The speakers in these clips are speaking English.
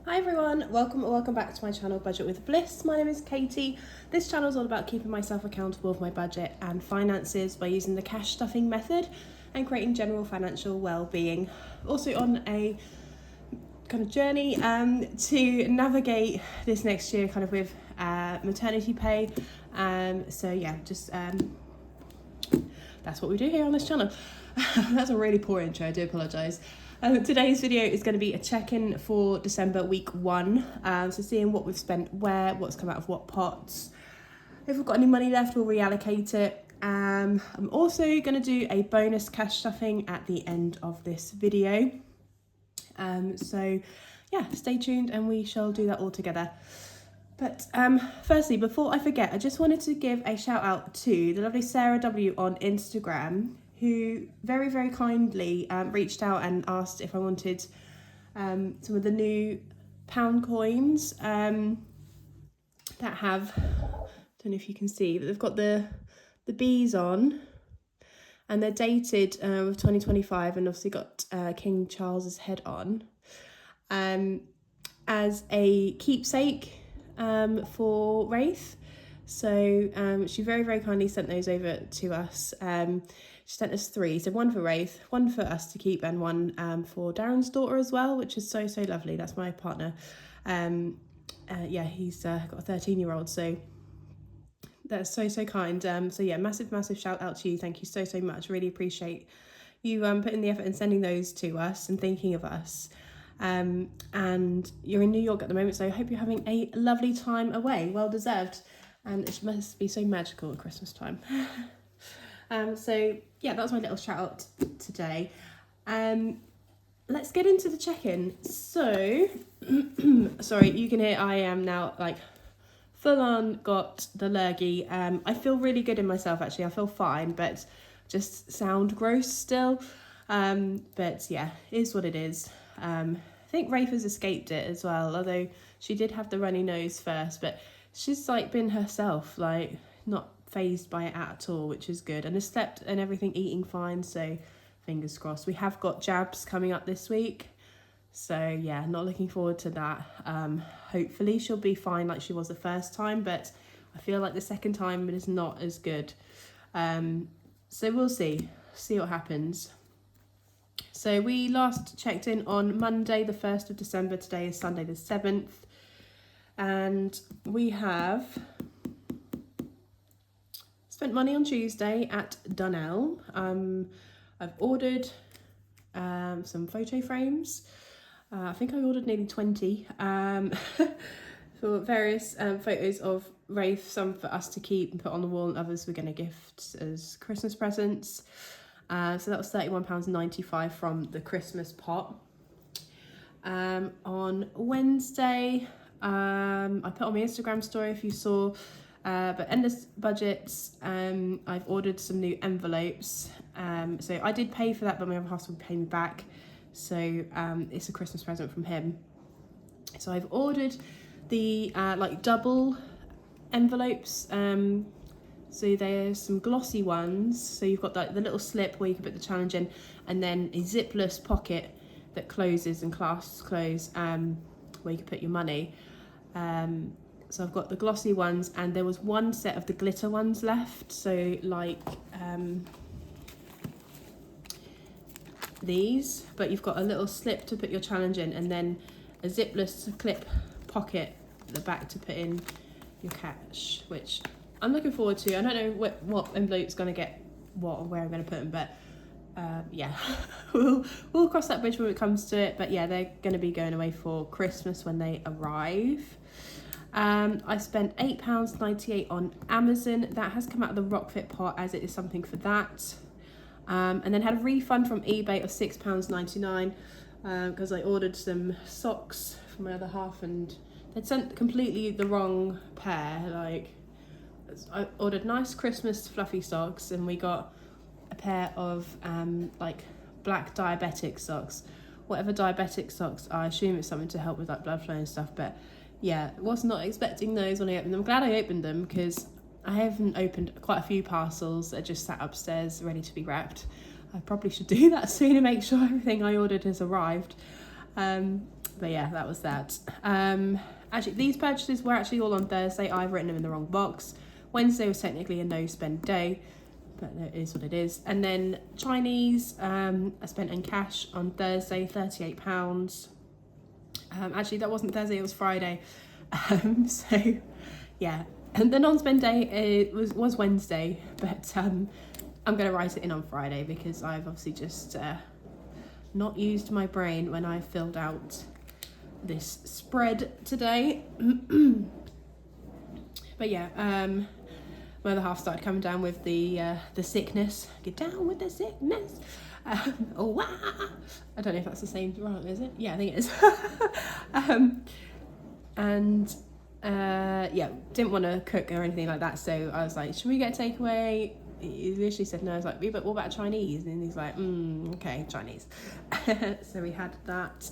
Hi everyone, welcome or welcome back to my channel Budget with Bliss. My name is Katie. This channel is all about keeping myself accountable with my budget and finances by using the cash stuffing method and creating general financial well-being. Also on a kind of journey to navigate this next year kind of with maternity pay. That's what we do here on this channel. That's a really poor intro, I do apologise. Today's video is going to be a check-in for December week 1. So seeing what we've spent where, what's come out of what pots. If we've got any money left, we'll reallocate it. I'm also going to do a bonus cash stuffing at the end of this video. Stay tuned and we shall do that all together. But firstly, before I forget, I just wanted to give a shout out to the lovely Sarah W on Instagram, who very, very kindly reached out and asked if I wanted some of the new pound coins that have, I don't know if you can see, but they've got the bees on and they're dated with 2025 and obviously got King Charles's head on as a keepsake for Wraith. So she very, very kindly sent those over to us. She sent us 3, so one for Wraith, one for us to keep, and one for Darren's daughter as well, which is so, so lovely. That's my partner. He's got a 13-year-old, so that's so, so kind. Massive, massive shout out to you. Thank you so, so much. Really appreciate you putting the effort in sending those to us and thinking of us. And you're in New York at the moment, so I hope you're having a lovely time away. Well deserved. And it must be so magical at Christmas time. That was my little shout out today. Let's get into the check-in. So, sorry, you can hear I am now like full on got the lurgy. I feel really good in myself actually. I feel fine, but just sound gross still. But yeah, it is what it is. I think Rafe has escaped it as well, although she did have the runny nose first, but she's like been herself, like not phased by it at all, which is good, and has slept and everything, eating fine, so fingers crossed. We have got jabs coming up this week, so yeah, not looking forward to that. Hopefully she'll be fine like she was the first time, but I feel like the second time it is not as good. So we'll see what happens. So we last checked in on Monday the 1st of December. Today is Sunday the 7th, and we have spent money on Tuesday at Dunelm. I've ordered some photo frames. I think I ordered nearly 20 for various photos of Rafe, some for us to keep and put on the wall, and others we're going to gift as Christmas presents. So that was £31.95 from the Christmas pot. On Wednesday, I put on my Instagram story if you saw, but endless budgets. I've ordered some new envelopes. So I did pay for that, but my other half will pay me back. So it's a Christmas present from him. So I've ordered the double envelopes. So there's some glossy ones. So you've got the little slip where you can put the challenge in, and then a zipless pocket that closes and clasps close, where you can put your money. So I've got the glossy ones, and there was one set of the glitter ones left. So these, but you've got a little slip to put your challenge in, and then a zipless clip pocket at the back to put in your cash, which I'm looking forward to. I don't know what envelope's going to get what or where I'm going to put them, but we'll cross that bridge when it comes to it. But yeah, they're going to be going away for Christmas when they arrive. I spent £8.98 on Amazon. That has come out of the Rockfit pot, as it is something for that. And then had a refund from eBay of £6.99 because I ordered some socks for my other half, and they'd sent completely the wrong pair. I ordered nice Christmas fluffy socks, and we got a pair of black diabetic socks. Whatever diabetic socks are, I assume it's something to help with blood flow and stuff, but yeah, was not expecting those when I opened them. I'm glad I opened them because I haven't opened quite a few parcels that are just sat upstairs ready to be wrapped. I probably should do that soon and make sure everything I ordered has arrived. But yeah, that was that. Actually, these purchases were actually all on Thursday. I've written them in the wrong box. Wednesday was technically a no spend day, but it is what it is. And then Chinese, I spent in cash on Thursday, £38. Actually, that wasn't Thursday, it was Friday. So yeah, and the non-spend day was Wednesday, but I'm going to write it in on Friday because I've obviously just not used my brain when I filled out this spread today. But yeah, my other half started coming down with the sickness. Get down with the sickness. Oh, wow. I don't know if that's the same rhyme, is it? Yeah, I think it is. Yeah, didn't want to cook or anything like that, so I was like, should we get a takeaway? He literally said no. I was like, but what about Chinese? And he's like, okay, Chinese. So we had that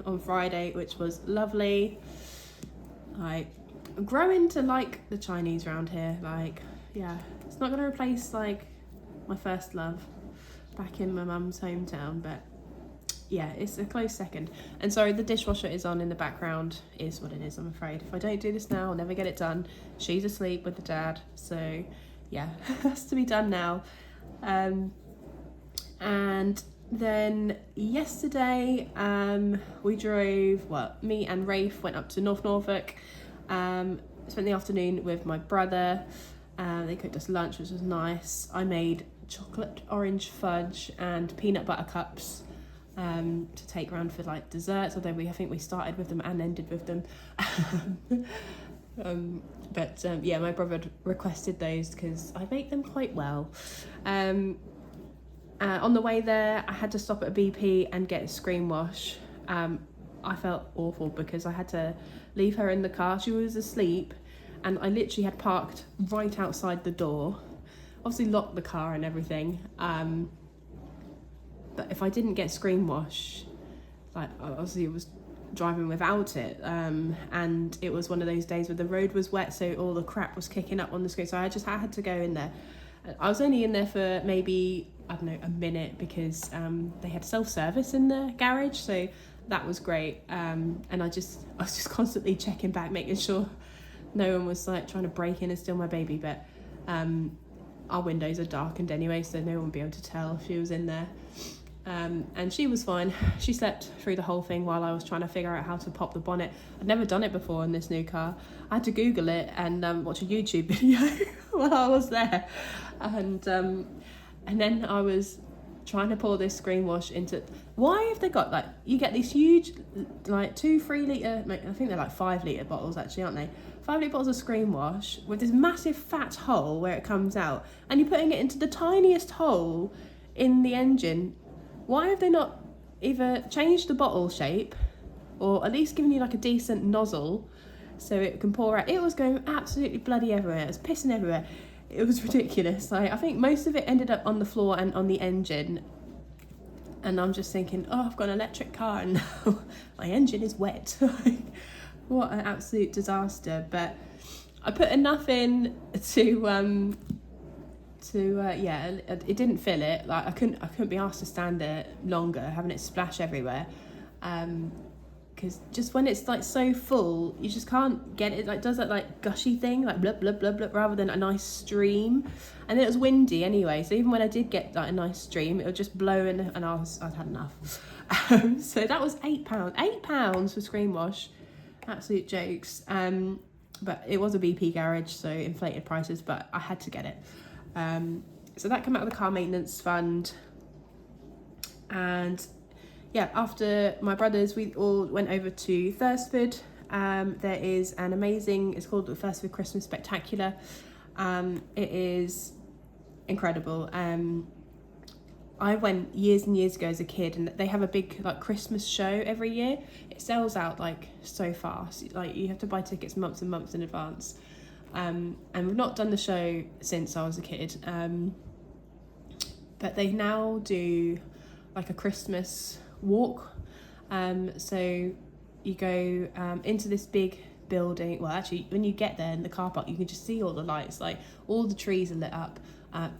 on Friday, which was lovely. I'm growing to like the Chinese around here. Like, yeah, it's not going to replace like my first love back in my mum's hometown, but yeah, it's a close second. And sorry, the dishwasher is on in the background. Is what it is, I'm afraid. If I don't do this now, I'll never get it done. She's asleep with the dad, so yeah, it has to be done now. And then yesterday, we drove, me and Rafe went up to North Norfolk, spent the afternoon with my brother. They cooked us lunch, which was nice. I made chocolate orange fudge and peanut butter cups to take around for like desserts, although I think we started with them and ended with them. Yeah, my brother requested those because I make them quite well. On the way there, I had to stop at a BP and get a screen wash. I felt awful because I had to leave her in the car. She was asleep and I literally had parked right outside the door. Obviously locked the car and everything. But if I didn't get screen wash, like obviously it was driving without it, and it was one of those days where the road was wet, so all the crap was kicking up on the screen. So I had to go in there. I was only in there for maybe, I don't know, a minute because they had self-service in the garage, so that was great. And I was just constantly checking back, making sure no one was like trying to break in and steal my baby. But our windows are darkened anyway, so no one would be able to tell if she was in there. And she was fine. She slept through the whole thing while I was trying to figure out how to pop the bonnet. I'd never done it before in this new car. I had to Google it and watch a YouTube video while I was there. And then I was trying to pour this screen wash into... Why have they got, like, you get these huge, like, 2 3-litre... I think they're like 5-litre bottles, actually, aren't they? 5-litre bottles of screen wash with this massive fat hole where it comes out. And you're putting it into the tiniest hole in the engine. Why have they not either changed the bottle shape or at least given you like a decent nozzle so it can pour out? It was going absolutely bloody everywhere. It was pissing everywhere. It was ridiculous. Like, I think most of it ended up on the floor and on the engine. And I'm just thinking, oh, I've got an electric car and now my engine is wet. What an absolute disaster. But I put enough in to yeah, it didn't fill it. Like I couldn't be asked to stand there longer having it splash everywhere, because just when it's like so full you just can't get it, like does that like gushy thing, like blub blub blub blub, rather than a nice stream. And then it was windy anyway, so even when I did get like a nice stream, it would just blow in, and I'd had enough. So that was £8 for screen wash. Absolute jokes. But it was a BP garage, so inflated prices, but I had to get it. So that came out of the car maintenance fund. And yeah, after my brothers, we all went over to Thursford. There is an amazing, it's called the Thursford Christmas Spectacular. It is incredible. I went years and years ago as a kid, and they have a big like Christmas show every year. It sells out like so fast, like you have to buy tickets months and months in advance. And we've not done the show since I was a kid, but they now do like a Christmas walk. So you go into this big building. Well, actually, when you get there in the car park, you can just see all the lights, like all the trees are lit up.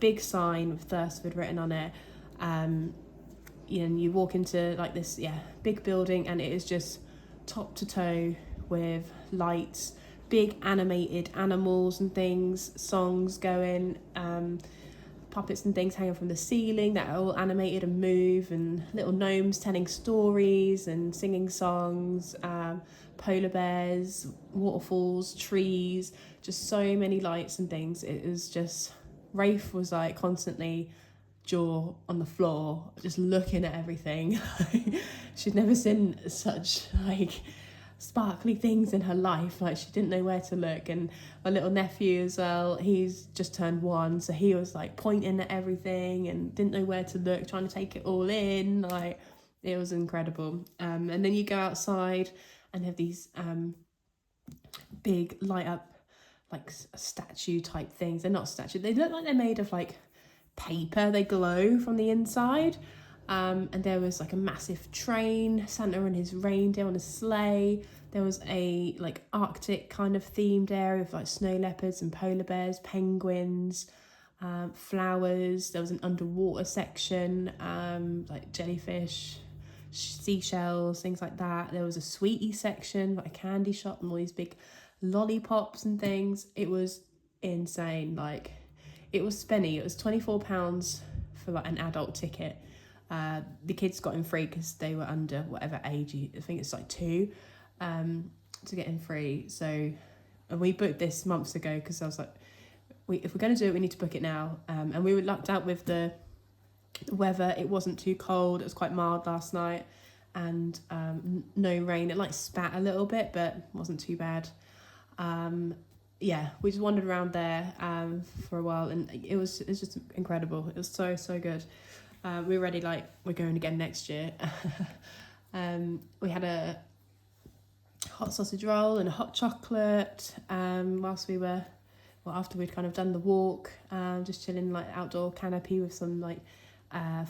Big sign with Thursford written on it. You know, and you walk into like this big building, and it is just top to toe with lights, big animated animals and things, songs going, puppets and things hanging from the ceiling that are all animated and move, and little gnomes telling stories and singing songs, polar bears, waterfalls, trees, just so many lights and things. It was just, Rafe was like constantly jaw on the floor just looking at everything. She'd never seen such like sparkly things in her life. Like, she didn't know where to look. And my little nephew as well, he's just turned 1, so he was like pointing at everything and didn't know where to look, trying to take it all in. Like, it was incredible. And then you go outside and have these big light up like statue type things. They're not statue, they look like they're made of like paper, they glow from the inside. And there was like a massive train, Santa and his reindeer on a sleigh. There was a like Arctic kind of themed area with like snow leopards and polar bears, penguins, flowers. There was an underwater section, like jellyfish, seashells, things like that. There was a sweetie section, like a candy shop, and all these big lollipops and things. It was insane. Like, it was spenny. It was £24 for like an adult ticket. The kids got in free because they were under whatever age, I think it's like 2, to get in free. So we booked this months ago because I was like, if we're going to do it, we need to book it now. And we were lucked out with the weather. It wasn't too cold. It was quite mild last night, and no rain. It like spat a little bit, but wasn't too bad. Yeah, we just wandered around there for a while, and it was just incredible. It was so good. We're ready, like, we're going again next year. We had a hot sausage roll and a hot chocolate whilst we were, well, after we'd kind of done the walk, just chilling like outdoor canopy with some like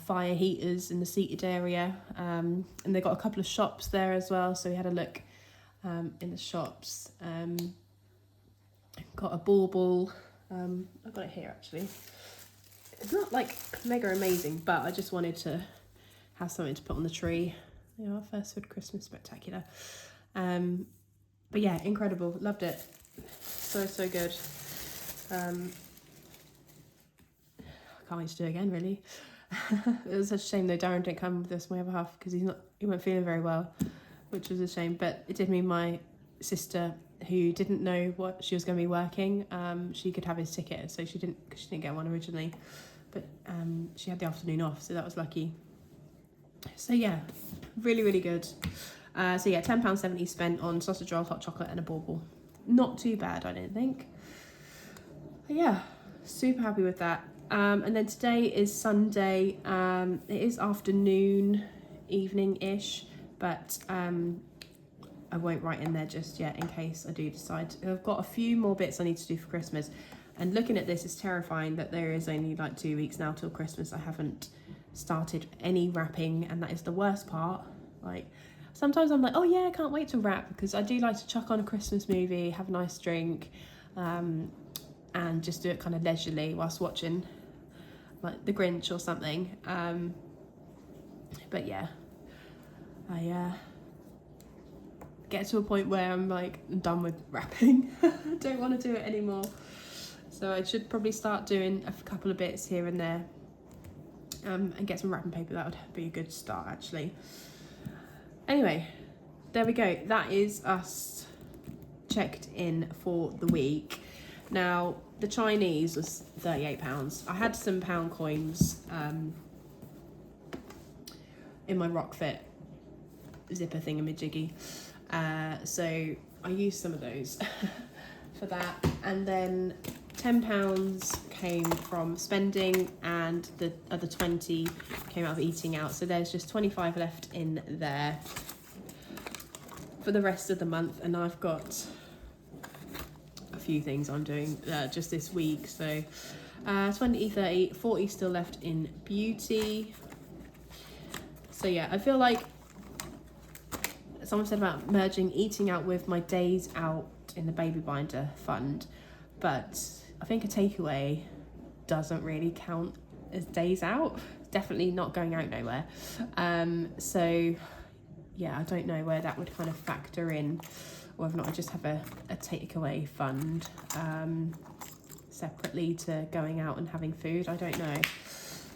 fire heaters in the seated area. And they got a couple of shops there as well, so we had a look in the shops. Got a bauble. I've got it here actually. It's not like mega amazing, but I just wanted to have something to put on the tree. You know, our first Food Christmas spectacular. But yeah, incredible. Loved it. So good. I can't wait to do it again, really. It was such a shame though Darren didn't come with us, my other half, because he wasn't feeling very well, which was a shame. But it did mean my sister, who didn't know what she was going to be working, she could have his ticket, so she didn't get one originally, but she had the afternoon off, so that was lucky. So yeah, really good. So yeah, £10.70 spent on sausage roll, hot chocolate and a bauble. Not too bad, I don't think. But yeah, super happy with that. And then today is Sunday. It is afternoon, evening-ish, but I won't write in there just yet in case I do decide. I've got a few more bits I need to do for Christmas, and looking at this is terrifying that there is only like 2 weeks now till Christmas. I haven't started any wrapping, and that is the worst part. Like, sometimes I'm like, oh yeah, I can't wait to wrap, because I do like to chuck on a Christmas movie, have a nice drink, and just do it kind of leisurely whilst watching like The Grinch or something. But yeah, I get to a point where I'm like, I'm done with wrapping. I don't want to do it anymore. So I should probably start doing a couple of bits here and there, and get some wrapping paper. That would be a good start actually. Anyway, there we go. That is us checked in for the week. Now, the Chinese was £38. I had some pound coins in my Rockfit zipper thingamajiggy. So I used some of those for that. And then £10 came from spending, and the other 20 came out of eating out. So there's just 25 left in there for the rest of the month. And I've got a few things I'm doing just this week. So 20, 30, 40 still left in beauty. So yeah, I feel like someone said about merging eating out with my days out in the baby binder fund, but I think a takeaway doesn't really count as days out. It's definitely not going out nowhere. So yeah, I don't know where that would kind of factor in, or whether or not I just have a takeaway fund separately to going out and having food. I don't know.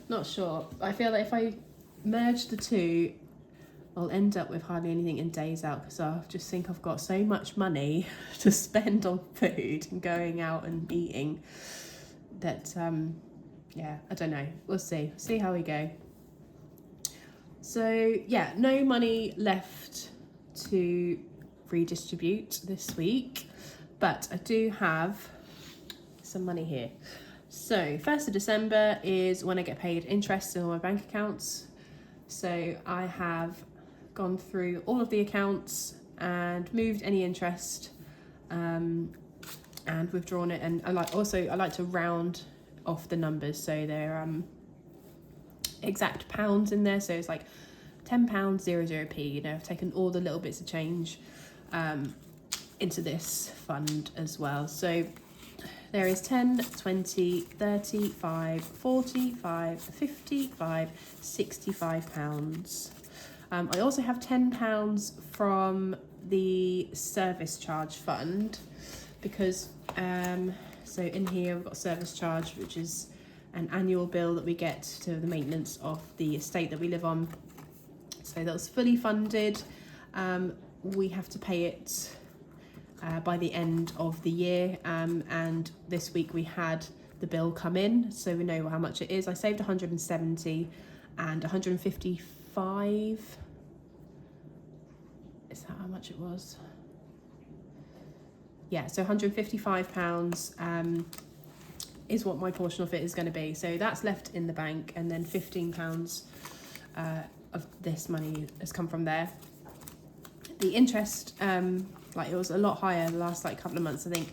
Not sure. I feel that if I merge the two, I'll end up with hardly anything in days out, because I just think I've got so much money to spend on food and going out and eating that, yeah, I don't know. We'll see how we go. So yeah, no money left to redistribute this week, but I do have some money here. So 1st of December is when I get paid interest in all my bank accounts. So I have gone through all of the accounts and moved any interest and withdrawn it. And I like to round off the numbers, so they're exact pounds in there. So it's like £10 00p. You know, I've taken all the little bits of change into this fund as well. So there is 10, 20, 35, 45, 55, £65. I also have £10 from the service charge fund, because so in here we've got service charge, which is an annual bill that we get to the maintenance of the estate that we live on. So that's fully funded. We have to pay it by the end of the year, and this week we had the bill come in, so we know how much it is. I saved 170 and 155. Is that how much it was? Yeah, so £155 is what my portion of it is going to be. So that's left in the bank, and then £15 of this money has come from there. The interest, like, it was a lot higher the last couple of months. I think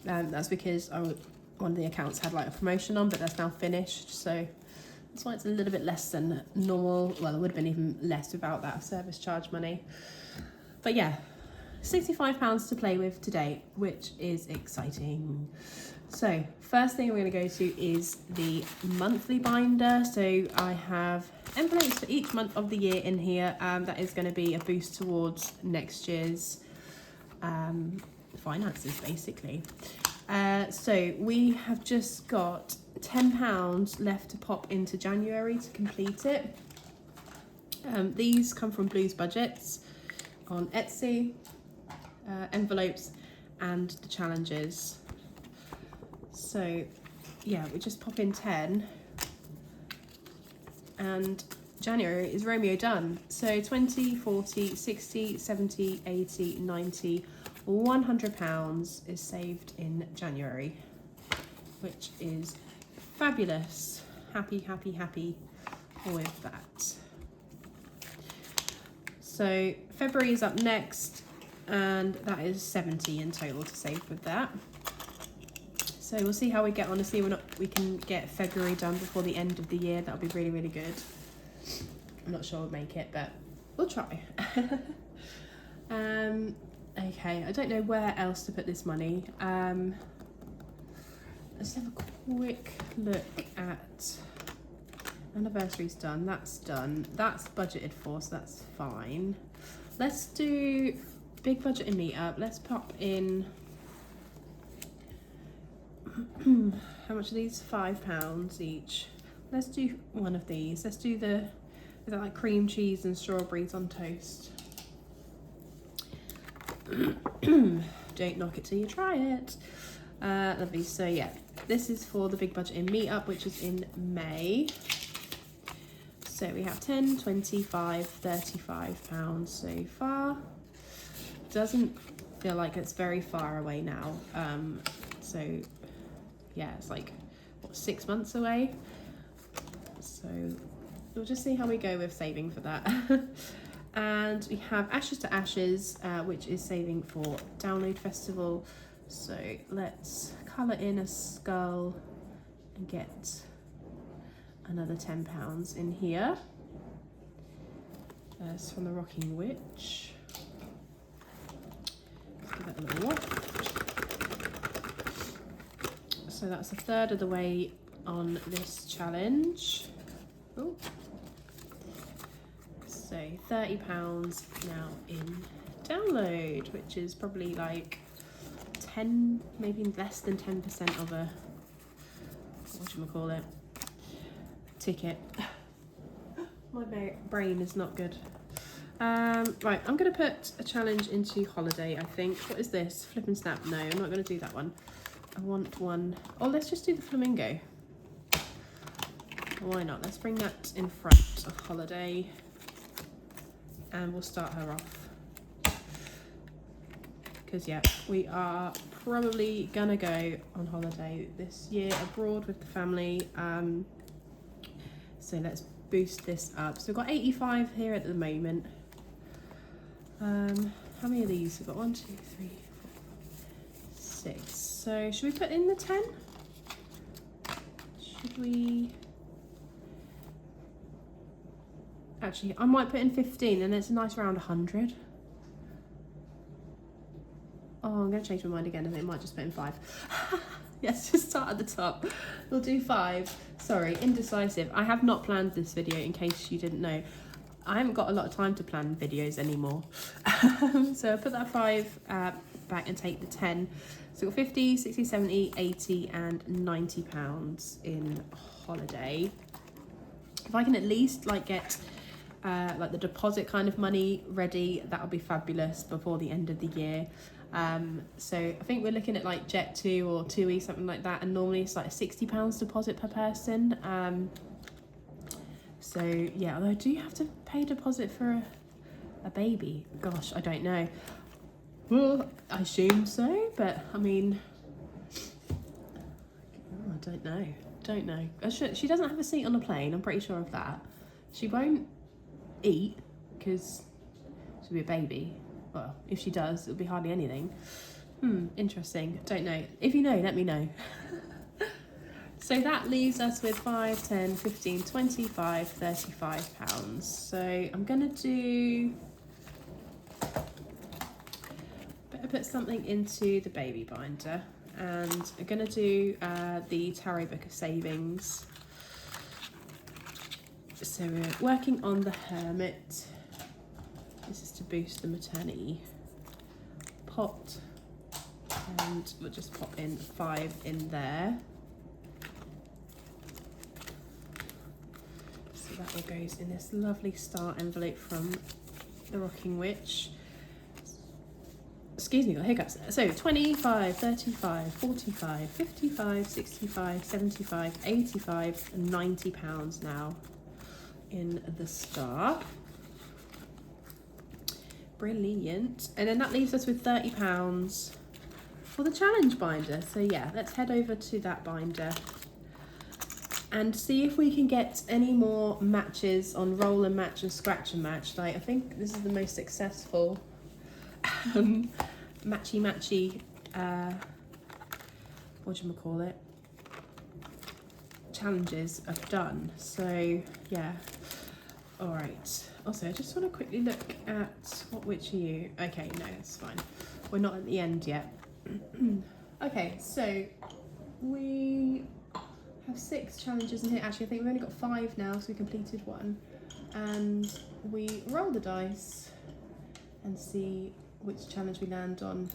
that's because one of the accounts had a promotion on, but that's now finished. So that's why it's a little bit less than normal. Well, it would have been even less without that service charge money. But yeah, £65 to play with today, which is exciting. So first thing we're going to go to is the monthly binder. So I have envelopes for each month of the year in here. That is going to be a boost towards next year's finances, basically. So we have just got £10 left to pop into January to complete it. These come from Blues Budgets on Etsy, envelopes and the challenges. So yeah, we just pop in 10 and January is Romeo done. So 20, 40, 60, 70, 80, 90, £100 is saved in January, which is fabulous. Happy with that. So February is up next, and that is 70 in total to save with that. So we'll see how we get on and see whether we can get February done before the end of the year. That'll be really good. I'm not sure we'll make it, but we'll try. Okay, I don't know where else to put this money. Let's have a quick look at anniversary's done. That's budgeted for, so that's fine. Let's do big budget and meet up. Let's pop in how much are these? £5 each. Let's do one of these. Let's do is that like cream cheese and strawberries on toast? Don't knock it till you try it. Lovely. So yeah, this is for the big budget in meetup, which is in May. So we have 10, 25, £35 so far. Doesn't feel like it's very far away now. So yeah, it's like what, 6 months away. So we'll just see how we go with saving for that. And we have Ashes to Ashes, which is saving for Download Festival. So let's colour in a skull and get another £10 in here. That's from the Rocking Witch. Let's give that a little waft. So that's a third of the way on this challenge. Ooh. So So £30 now in download, which is probably like 10, maybe less than 10% of a, whatchamacallit, ticket. My brain is not good. Right, I'm going to put a challenge into holiday, I think. What is this? Flip and snap? No, I'm not going to do that one. I want one. Oh, let's just do the flamingo. Why not? Let's bring that in front of holiday. And we'll start her off. Because, yeah, we are probably going to go on holiday this year abroad with the family. So let's boost this up. So we've got 85 here at the moment. How many of these? We've got 1, 2, 3, 4, 6. So should we put in the 10? Should we? Actually, I might put in 15 and it's a nice round 100. Oh, I'm going to change my mind again and it might just put in 5. Yes, just start at the top. We'll do 5. Sorry, indecisive. I have not planned this video in case you didn't know. I haven't got a lot of time to plan videos anymore. So I'll put that 5 back and take the 10. So we've got 50, 60, 70, 80 and £90 in holiday. If I can at least like get like the deposit kind of money ready, that would be fabulous before the end of the year. So I think we're looking at like Jet2 or TUI, something like that, and normally it's like a £60 deposit per person. So yeah, although do you have to pay deposit for a baby? Gosh, I don't know. Well, I assume so, but I mean, I don't know. She doesn't have a seat on the plane, I'm pretty sure of that. She won't eat because she'll be a baby. Well, if she does, it'll be hardly anything. Interesting. Don't know. If you know, let me know. So that leaves us with 5, 10, 15, 25, £35. So I'm going to do... Better put something into the baby binder. And I'm going to do the Tarot Book of Savings. So we're working on the Hermit. This is to boost the maternity pot. And we'll just pop in 5 in there. So that all goes in this lovely star envelope from the Rocking Witch. Excuse me, got hiccups. So 25, 35, 45, 55, 65, 75, 85 and £90 now in the star. Brilliant. And then that leaves us with £30 for the challenge binder. So yeah, let's head over to that binder and see if we can get any more matches on roll and match and scratch and match. Like, I think this is the most successful matchy whatchamacallit, challenges I've done. So yeah, all right. Also, I just want to quickly look at what witch are you? Okay, no, it's fine. We're not at the end yet. Okay, so we have 6 challenges in here. Actually, I think we've only got 5 now, so we completed 1. And we roll the dice and see which challenge we land on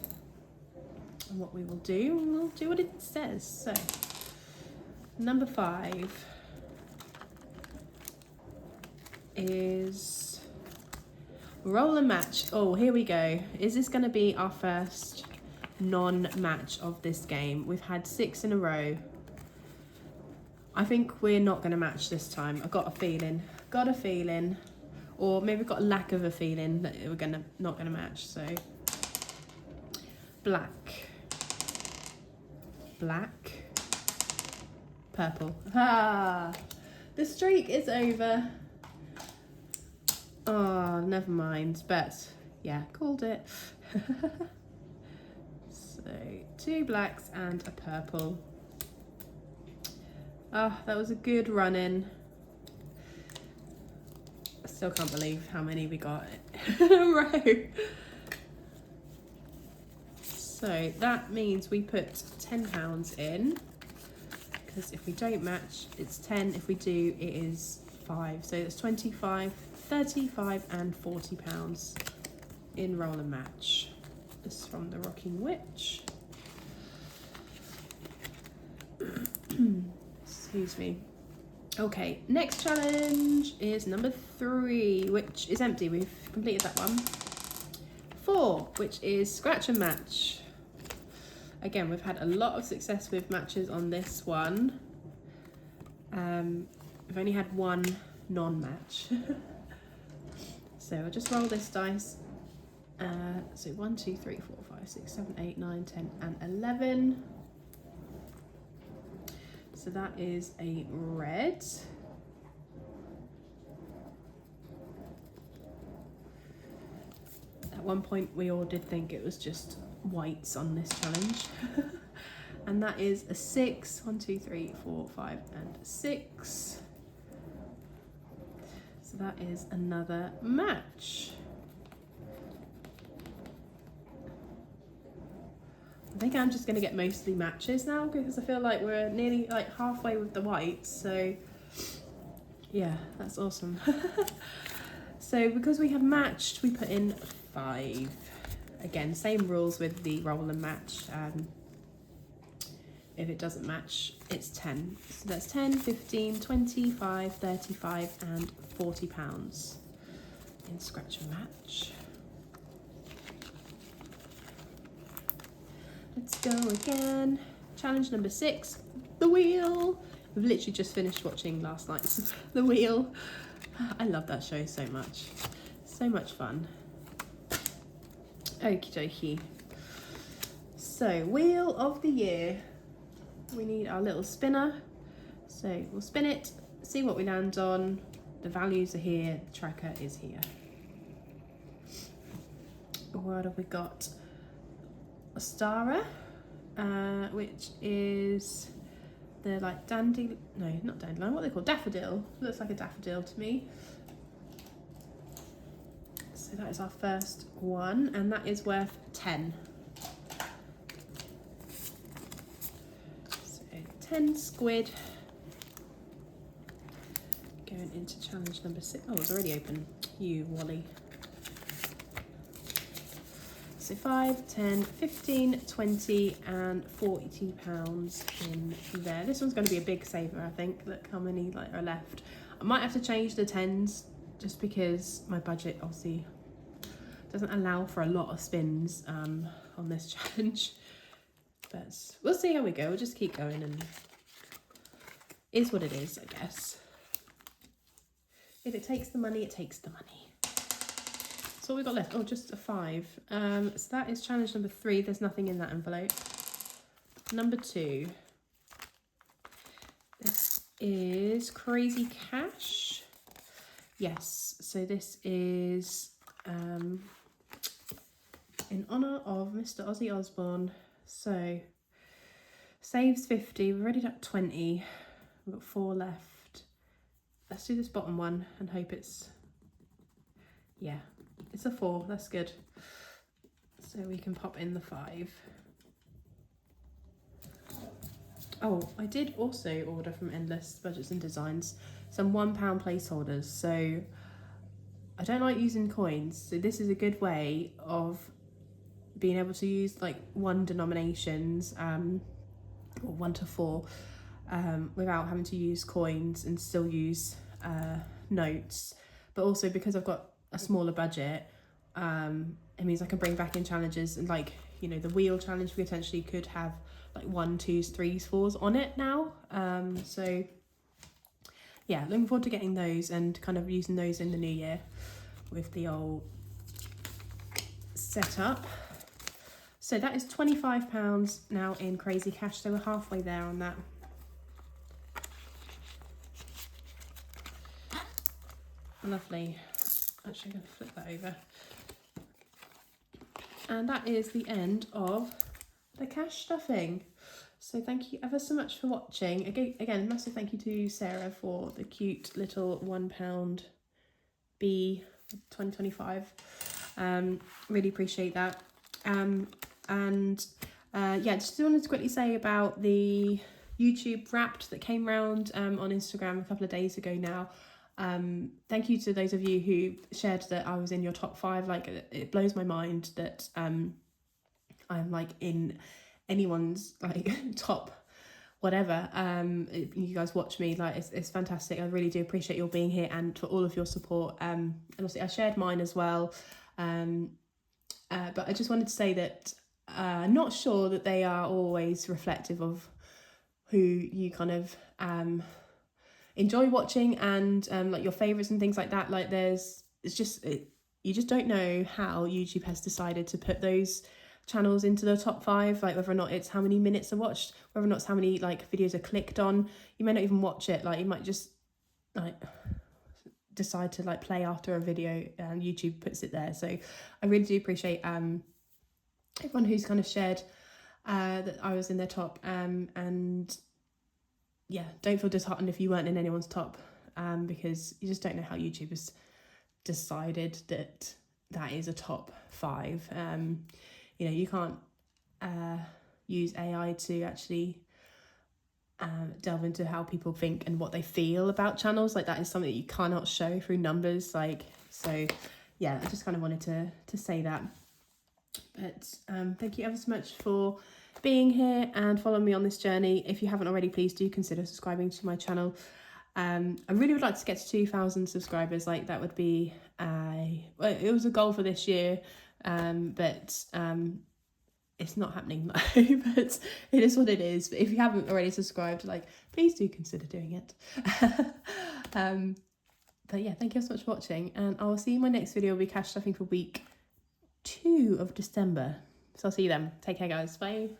and what we will do. And we'll do what it says. So, number 5 is roll a match. Oh, here we go. Is this going to be our first non-match of this game? We've had 6 in a row. I think we're not going to match this time. I've got a feeling. Or maybe we've got a lack of a feeling that we're not gonna match. So black, purple. Ah, the streak is over. Oh, never mind. But yeah, called it. So 2 blacks and a purple. Oh, that was a good run in. I still can't believe how many we got in a row. So that means we put £10 in, because if we don't match, it's 10. If we do, it is 5. So it's 25, 35 and £40 in roll and match. This is from the Rocking Witch. Excuse me. Okay, next challenge is number 3, which is empty. We've completed that one. 4, which is scratch and match. Again, we've had a lot of success with matches on this one. We've only had one non-match. So I'll just roll this dice. So 1, 2, 3, 4, 5, 6, 7, 8, 9, 10 and 11. So that is a red. At one point we all did think it was just whites on this challenge. And that is a 6. 1, 2, 3, 4, 5 and 6. So that is another match. I think I'm just going to get mostly matches now because I feel like we're nearly like halfway with the whites. So yeah, that's awesome. So because we have matched, we put in 5. Again, same rules with the roll and match. If it doesn't match, it's 10. So that's 10, 15, 25, 35 and £40 in scratch and match. Let's go again. Challenge number 6, the wheel. We've literally just finished watching last night's The Wheel. I love that show so much. So much fun. Okie dokie. So, Wheel of the Year. We need our little spinner. So we'll spin it, see what we land on. The values are here, the tracker is here. What have we got? A Stara, which is the like not dandelion, what are they called? Daffodil. Looks like a daffodil to me. So that is our first one, and that is worth 10. So 10 squid. Going into challenge number 6. Oh, it's already open. You Wally. So 5, 10, 15, 20 and £40 in there. This one's going to be a big saver, I think. Look how many are left. I might have to change the 10s just because my budget obviously doesn't allow for a lot of spins on this challenge. But we'll see how we go. We'll just keep going and is what it is, I guess. If it takes the money, it takes the money. So what we got left? Oh, just a 5. So that is challenge number 3. There's nothing in that envelope. Number 2. This is Crazy Cash. Yes, so this is in honour of Mr. Ozzy Osbourne. So saves 50. We're already at 20. We've got 4 left. Let's do this bottom one and hope it's, yeah. It's a 4, that's good. So we can pop in the 5. Oh, I did also order from Endless Budgets and Designs some £1 placeholders. So I don't like using coins. So this is a good way of being able to use like 1 denominations, or 1 to 4, without having to use coins and still use notes. But also because I've got a smaller budget, it means I can bring back in challenges, and like, you know, the wheel challenge we potentially could have like 1, 2s, 3s, 4s on it now. So yeah, looking forward to getting those and kind of using those in the new year with the old setup. So that is £25 now in Crazy Cash, so we're halfway there on that. Lovely. Actually, I'm going to flip that over. And that is the end of the cash stuffing. So thank you ever so much for watching. Again, massive thank you to Sarah for the cute little £1 B 2025. Really appreciate that. Yeah, just wanted to quickly say about the YouTube Wrapped that came round on Instagram a couple of days ago now. Thank you to those of you who shared that I was in your top 5. Like, it blows my mind that I'm like in anyone's like top whatever. You guys watch me, like it's fantastic. I really do appreciate your being here and for all of your support. And also I shared mine as well. But I just wanted to say that not sure that they are always reflective of who you kind of enjoy watching and like your favorites and things like that. Like you just don't know how YouTube has decided to put those channels into the top 5, like whether or not it's how many minutes are watched, whether or not it's how many like videos are clicked on. You may not even watch it, like you might just like decide to like play after a video and YouTube puts it there. So I really do appreciate everyone who's kind of shared that I was in their top, and yeah, don't feel disheartened if you weren't in anyone's top, because you just don't know how YouTube has decided that that is a top 5. You know, you can't use AI to actually delve into how people think and what they feel about channels. Like, that is something that you cannot show through numbers. Like, so yeah, I just kind of wanted to say that. But thank you ever so much for being here and following me on this journey. If you haven't already, please do consider subscribing to my channel. I really would like to get to 2,000 subscribers. Like, that would be well, it was a goal for this year, but it's not happening though. But it is what it is. But if you haven't already subscribed, like, please do consider doing it. But yeah, thank you so much for watching, and I'll see you in my next video. Will be cash stuffing for week 2 of December. So I'll see you then. Take care, guys. Bye.